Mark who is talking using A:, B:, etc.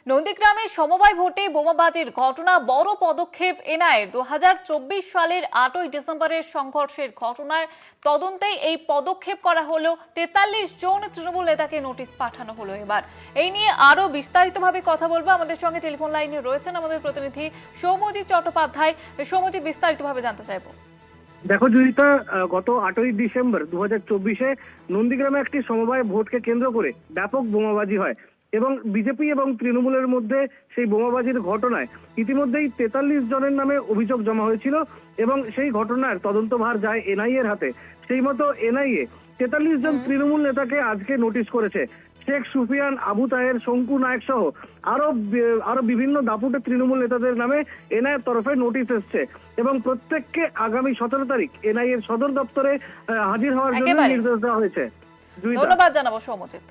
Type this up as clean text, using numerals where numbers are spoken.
A: নন্দীগ্রামে সমবায় ভোটে বোমাবাজির ঘটনা বড় পদক্ষেপ এনআইএর 2024 সালের 8ই ডিসেম্বরের সংঘর্ষের ঘটনার তদন্তেই এই পদক্ষেপ করা হলো। 43 জন তৃণমূল নেতাকে নোটিশ পাঠানো হলো। এবার এই নিয়ে আরো বিস্তারিতভাবে কথা বলবো। আমাদের সঙ্গে টেলিফোন লাইনে রয়েছেন আমাদের প্রতিনিধি সৌম্যজিৎ চট্টোপাধ্যায়। সৌম্যজিৎ, বিস্তারিতভাবে জানতে চাইবো।
B: দেখো জয়িতা, গত 8ই ডিসেম্বর 2024-এ নন্দীগ্রামে একটি সমবায় ভোটকে কেন্দ্র করে ব্যাপক বোমাবাজি হয় এবং বিজেপি এবং তৃণমূলের মধ্যে সেই বোমাবাজির ঘটনায় ইতিমধ্যেই 43 জনের নামে অভিযোগ জমা হয়েছিল এবং সেই ঘটনার তদন্তভার যায় এনআইএর হাতে। সেই মতো এনআইএ 43 জন তৃণমূল নেতাকে আজকে নোটিশ করেছে। শেখ সুফিয়ান, আবু তাহের, শঙ্কু নায়ক সহ আরো বিভিন্ন দাপুটে তৃণমূল নেতাদের নামে এনআইএর তরফে নোটিশ এসছে এবং প্রত্যেককে আগামী 17 তারিখ এনআইএর সদর দপ্তরে হাজির হওয়ার জন্য নির্দেশ দেওয়া হয়েছে।
A: ধন্যবাদ জানাবো সৌম্যজিৎ।